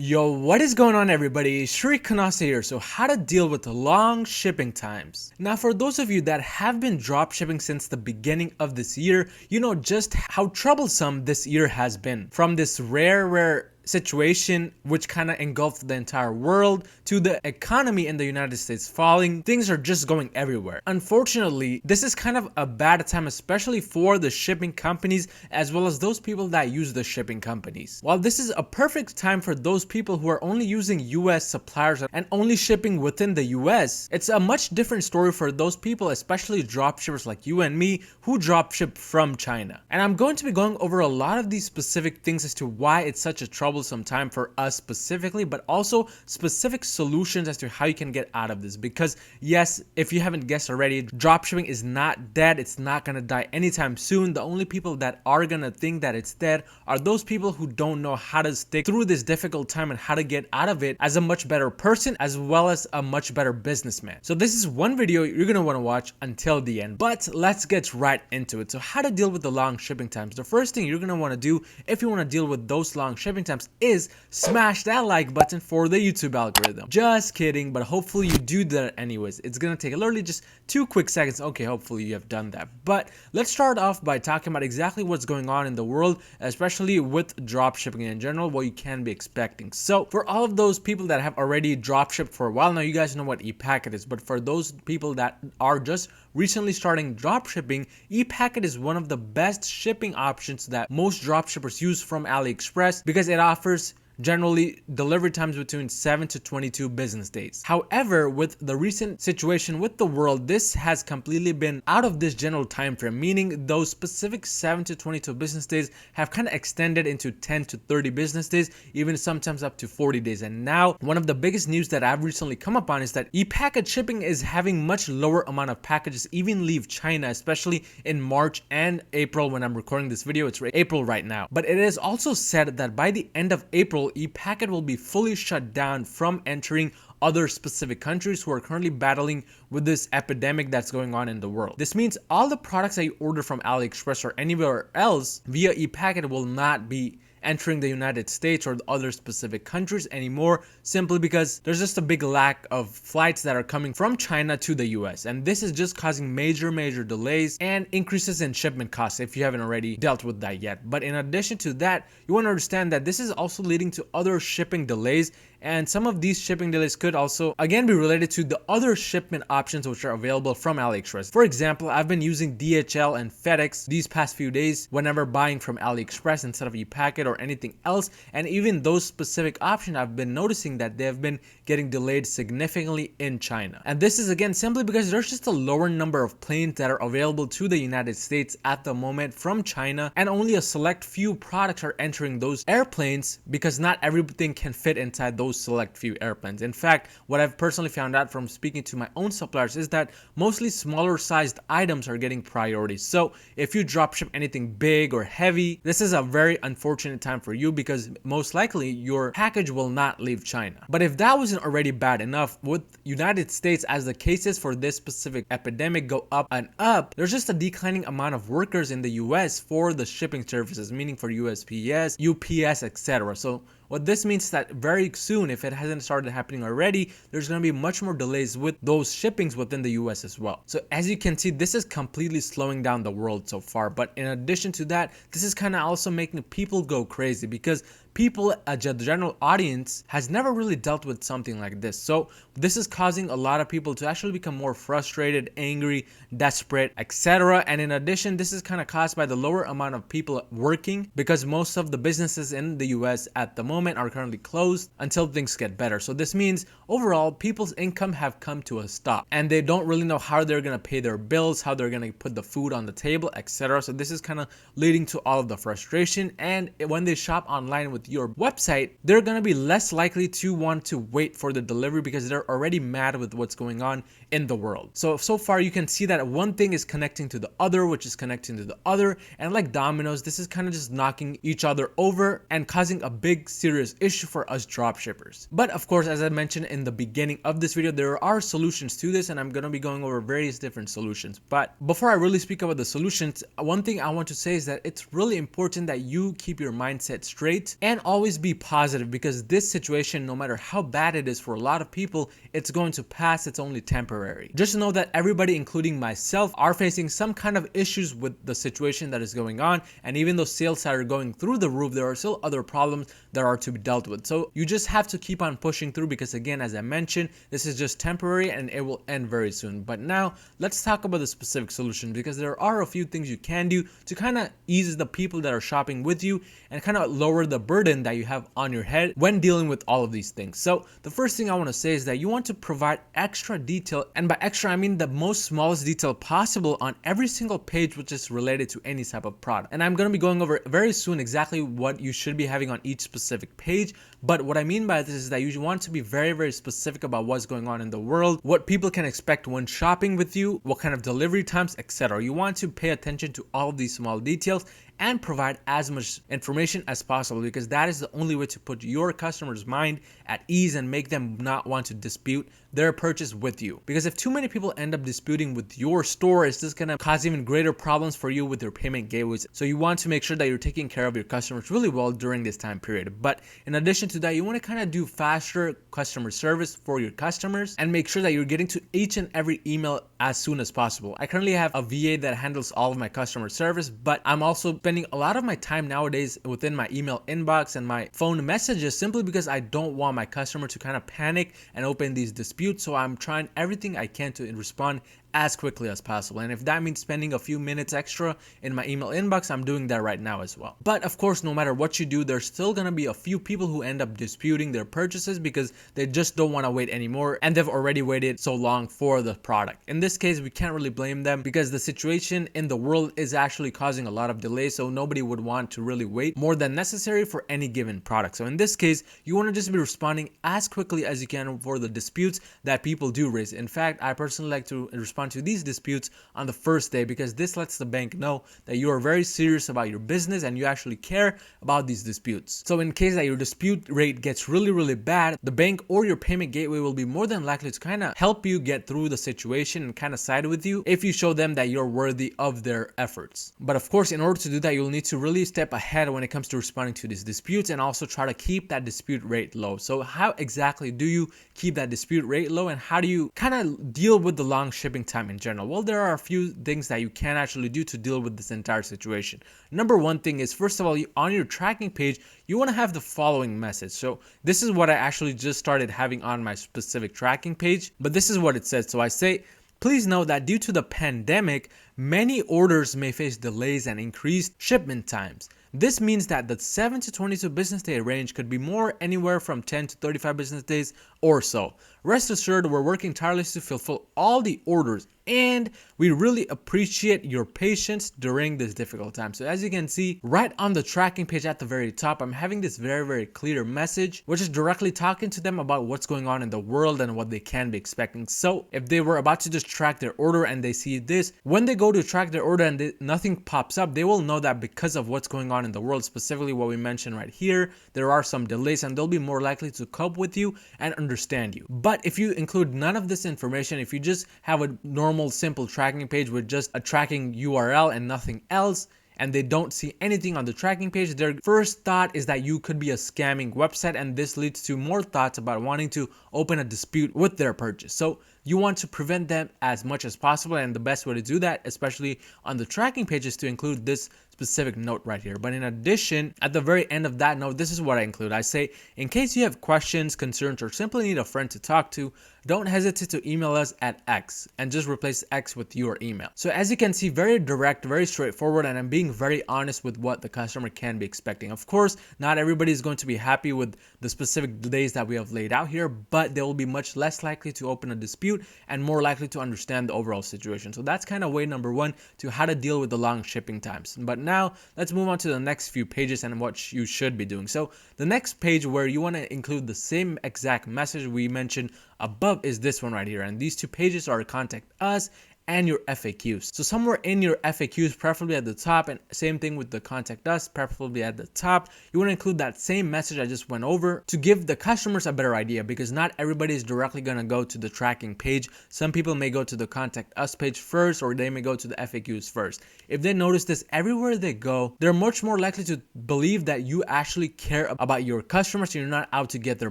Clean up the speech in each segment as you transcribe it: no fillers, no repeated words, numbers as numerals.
Yo, what is going on everybody? Shri Kanase here. So how to deal with long shipping times. Now for those of you that have been dropshipping since the beginning of this year, you know just how troublesome this year has been. From this rare situation which kind of engulfed the entire world to the economy in the United States falling, things are just going everywhere. Unfortunately, this is kind of a bad time, especially for the shipping companies as well as those people that use the shipping companies. While this is a perfect time for those people who are only using US suppliers and only shipping within the US, it's a much different story for those people, especially dropshippers like you and me who dropship from China. And I'm going to be going over a lot of these specific things as to why it's such a troublesome time for us specifically, but also specific solutions as to how you can get out of this. Because yes, if you haven't guessed already, dropshipping is not dead. It's not gonna die anytime soon. The only people that are gonna think that it's dead are those people who don't know how to stick through this difficult time and how to get out of it as a much better person as well as a much better businessman. So this is one video you're gonna want to watch until the end, but let's get right into it. So how to deal with the long shipping times. The first thing you're gonna want to do if you want to deal with those long shipping times is smash that like button for the YouTube algorithm. Just kidding, but hopefully you do that anyways. It's gonna take literally just 2 quick seconds. Okay, hopefully you have done that. But let's start off by talking about exactly what's going on in the world, especially with dropshipping in general, what you can be expecting. So for all of those people that have already dropshipped for a while now, you guys know what ePacket is. But for those people that are just recently starting dropshipping, ePacket is one of the best shipping options that most dropshippers use from AliExpress because it offers generally delivery times between 7 to 22 business days. However, with the recent situation with the world, this has completely been out of this general time frame, meaning those specific 7 to 22 business days have kind of extended into 10 to 30 business days, even sometimes up to 40 days. And now one of the biggest news that I've recently come upon is that ePacket shipping is having much lower amount of packages even leave China, especially in March and April. When I'm recording this video, it's April right now. But it is also said that by the end of April, ePacket will be fully shut down from entering other specific countries who are currently battling with this epidemic that's going on in the world. This means all the products that you order from AliExpress or anywhere else via ePacket will not be entering the United States or other specific countries anymore, simply because there's just a big lack of flights that are coming from China to the US. And this is just causing major delays and increases in shipment costs if you haven't already dealt with that yet. But in addition to that, you want to understand that this is also leading to other shipping delays, and some of these shipping delays could also again be related to the other shipment options which are available from AliExpress. For example, I've been using DHL and FedEx these past few days whenever buying from AliExpress instead of ePacket or anything else, and even those specific options, I've been noticing that they have been getting delayed significantly in China. And this is again simply because there's just a lower number of planes that are available to the United States at the moment from China, and only a select few products are entering those airplanes because not everything can fit inside those select few airplanes. In fact, what I've personally found out from speaking to my own suppliers is that mostly smaller sized items are getting priority. So if you dropship anything big or heavy, this is a very unfortunate time for you because most likely your package will not leave China. But if that wasn't already bad enough, with United States, as the cases for this specific epidemic go up and up, there's just a declining amount of workers in the US for the shipping services, meaning for USPS, UPS, etc. So what this means is that very soon, if it hasn't started happening already, there's going to be much more delays with those shippings within the US as well. So as you can see, this is completely slowing down the world so far. But in addition to that, this is kind of also making people go crazy because people, a general audience, has never really dealt with something like this. So this is causing a lot of people to actually become more frustrated, angry, desperate, etc. And in addition, this is kind of caused by the lower amount of people working because most of the businesses in the US at the moment are currently closed until things get better. So this means overall people's income have come to a stop and they don't really know how they're going to pay their bills, how they're going to put the food on the table, etc. So this is kind of leading to all of the frustration, and when they shop online with your website, they're going to be less likely to want to wait for the delivery because they're already mad with what's going on in the world. So far you can see that one thing is connecting to the other, which is connecting to the other, and like dominoes, this is kind of just knocking each other over and causing a big serious issue for us dropshippers. But of course, as I mentioned in the beginning of this video, there are solutions to this, and I'm going to be going over various different solutions. But before I really speak about the solutions, one thing I want to say is that it's really important that you keep your mindset straight and and always be positive, because this situation, no matter how bad it is for a lot of people, it's going to pass. It's only temporary. Just know that everybody, including myself, are facing some kind of issues with the situation that is going on, and even though sales are going through the roof, there are still other problems that are to be dealt with. So you just have to keep on pushing through, because again, as I mentioned, this is just temporary and it will end very soon. But now let's talk about the specific solution, because there are a few things you can do to kind of ease the people that are shopping with you and kind of lower the burden that you have on your head when dealing with all of these things. So the first thing I want to say is that you want to provide extra detail, and by extra I mean the most smallest detail possible on every single page which is related to any type of product. And I'm going to be going over very soon exactly what you should be having on each specific page. But what I mean by this is that you want to be very, very specific about what's going on in the world, what people can expect when shopping with you, what kind of delivery times, etc. You want to pay attention to all of these small details and provide as much information as possible, because that is the only way to put your customer's mind at ease and make them not want to dispute their purchase with you. Because if too many people end up disputing with your store, it's just gonna cause even greater problems for you with your payment gateways. So you want to make sure that you're taking care of your customers really well during this time period. But in addition to that, you want to kind of do faster customer service for your customers and make sure that you're getting to each and every email as soon as possible. I currently have a VA that handles all of my customer service, but I'm also spending a lot of my time nowadays within my email inbox and my phone messages, simply because I don't want my customer to kind of panic and open these disputes. So I'm trying everything I can to respond as quickly as possible. And if that means spending a few minutes extra in my email inbox, I'm doing that right now as well. But of course, no matter what you do, there's still gonna be a few people who end up disputing their purchases because they just don't want to wait anymore, and they've already waited so long for the product. In this case, we can't really blame them, because the situation in the world is actually causing a lot of delays, so nobody would want to really wait more than necessary for any given product. So in this case, you want to just be responding as quickly as you can for the disputes that people do raise. In fact, I personally like to respond to these disputes on the first day, because this lets the bank know that you are very serious about your business and you actually care about these disputes. So in case that your dispute rate gets really bad, the bank or your payment gateway will be more than likely to kind of help you get through the situation and kind of side with you if you show them that you're worthy of their efforts. But of course, in order to do that, you'll need to really step ahead when it comes to responding to these disputes, and also try to keep that dispute rate low. So how exactly do you keep that dispute rate low, and how do you kind of deal with the long shipping time in general? Well, there are a few things that you can actually do to deal with this entire situation. Number one thing is, first of all, on your tracking page, you want to have the following message. So this is what I actually just started having on my specific tracking page, but this is what it says. So I say, please note that due to the pandemic, many orders may face delays and increased shipment times. This means that the 7 to 22 business day range could be more anywhere from 10 to 35 business days or so. Rest assured, we're working tirelessly to fulfill all the orders, and we really appreciate your patience during this difficult time. So as you can see, right on the tracking page at the very top, I'm having this very clear message, which is directly talking to them about what's going on in the world and what they can be expecting. So if they were about to just track their order and they see this, when they go to track their order and nothing pops up, they will know that because of what's going on in the world, specifically what we mentioned right here, there are some delays, and they'll be more likely to cope with you and understand you. But if you include none of this information, if you just have a normal simple tracking page with just a tracking URL and nothing else, and they don't see anything on the tracking page, their first thought is that you could be a scamming website, and this leads to more thoughts about wanting to open a dispute with their purchase. So you want to prevent them as much as possible, and the best way to do that, especially on the tracking page, is to include this specific note right here. But in addition, at the very end of that note, this is what I include. I say, in case you have questions, concerns, or simply need a friend to talk to, don't hesitate to email us at X, and just replace X with your email. So as you can see, very direct, very straightforward, and I'm being very honest with what the customer can be expecting. Of course, not everybody is going to be happy with the specific days that we have laid out here, but they will be much less likely to open a dispute and more likely to understand the overall situation. So that's kind of way number one to how to deal with the long shipping times. But now let's move on to the next few pages and what you should be doing. So the next page where you want to include the same exact message we mentioned above is this one right here, and these two pages are contact us and your FAQs. So somewhere in your FAQs, preferably at the top, and same thing with the contact us, preferably at the top, you want to include that same message I just went over to give the customers a better idea, because not everybody is directly going to go to the tracking page. Some people may go to the contact us page first, or they may go to the FAQs first. If they notice this everywhere they go, they're much more likely to believe that you actually care about your customers and you're not out to get their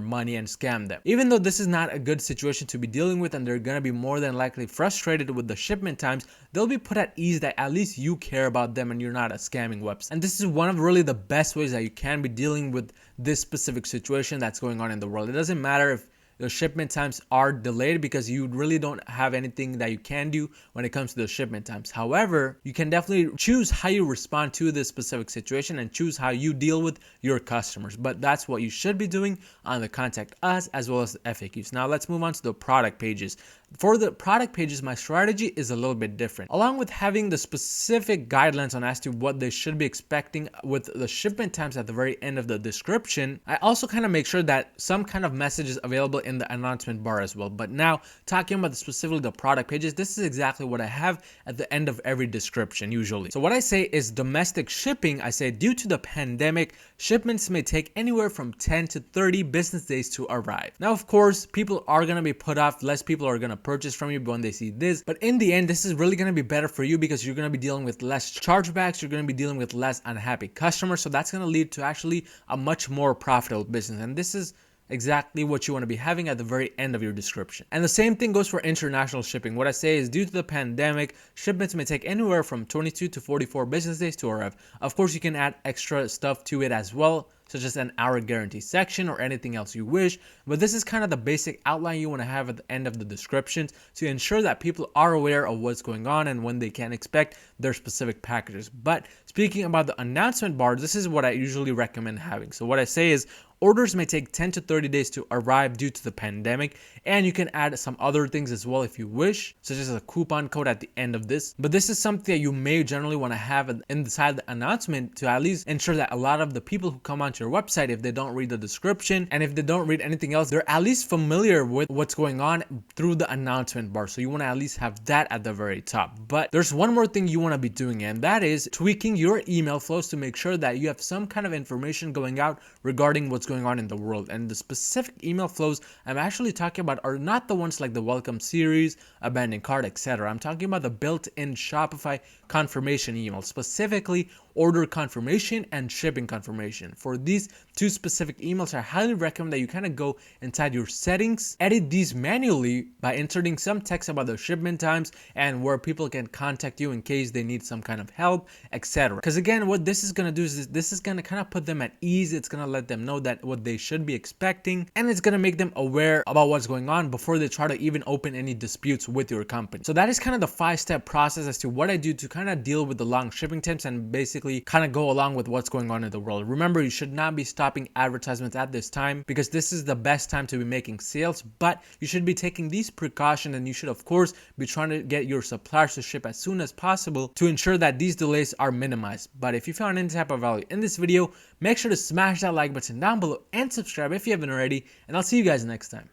money and scam them. Even though this is not a good situation to be dealing with and they're going to be more than likely frustrated with the shipment times, they'll be put at ease that at least you care about them and you're not a scamming website. And this is one of really the best ways that you can be dealing with this specific situation that's going on in the world. It doesn't matter if the shipment times are delayed, because you really don't have anything that you can do when it comes to the shipment times. However, you can definitely choose how you respond to this specific situation and choose how you deal with your customers. But that's what you should be doing on the contact us as well as the FAQs. Now let's move on to the product pages. For the product pages, my strategy is a little bit different. Along with having the specific guidelines on as to what they should be expecting with the shipment times at the very end of the description, I also kind of make sure that some kind of message is available in the announcement bar as well. But now, talking about specifically the product pages, this is exactly what I have at the end of every description usually. So what I say is domestic shipping. I say, due to the pandemic, shipments may take anywhere from 10 to 30 business days to arrive. Now, of course, people are going to be put off. Less people are going to purchase from you when they see this. But in the end, this is really going to be better for you, because you're going to be dealing with less chargebacks. You're going to be dealing with less unhappy customers. So that's going to lead to actually a much more profitable business. And this is exactly what you want to be having at the very end of your description. And the same thing goes for international shipping. What I say is, due to the pandemic, shipments may take anywhere from 22 to 44 business days to arrive. Of course, you can add extra stuff to it as well, such as an hour guarantee section or anything else you wish. But this is kind of the basic outline you want to have at the end of the descriptions to ensure that people are aware of what's going on and when they can expect their specific packages. But speaking about the announcement bar, this is what I usually recommend having. So what I say is, orders may take 10 to 30 days to arrive due to the pandemic, and you can add some other things as well if you wish, such as a coupon code at the end of this. But this is something that you may generally want to have inside the announcement to at least ensure that a lot of the people who come onto your website, if they don't read the description and if they don't read anything else, they're at least familiar with what's going on through the announcement bar. So you want to at least have that at the very top. But there's one more thing you want to be doing, and that is tweaking your email flows to make sure that you have some kind of information going out regarding what's going on in the world. And the specific email flows I'm actually talking about are not the ones like the welcome series, abandoned cart, etc. I'm talking about the built-in Shopify confirmation email, specifically order confirmation and shipping confirmation. For these two specific emails, I highly recommend that you kind of go inside your settings, edit these manually by inserting some text about the shipment times and where people can contact you in case they need some kind of help, etc. Because again, what this is going to do is this is going to kind of put them at ease. It's going to let them know that what they should be expecting, and it's going to make them aware about what's going on before they try to even open any disputes with your company. So that is kind of the 5-step process as to what I do to kind of deal with the long shipping times and basically kind of go along with what's going on in the world. Remember, you should not be stopping advertisements at this time, because this is the best time to be making sales, but you should be taking these precautions, and you should of course be trying to get your suppliers to ship as soon as possible to ensure that these delays are minimized. But if you found any type of value in this video, make sure to smash that like button down below and subscribe if you haven't already, and I'll see you guys next time.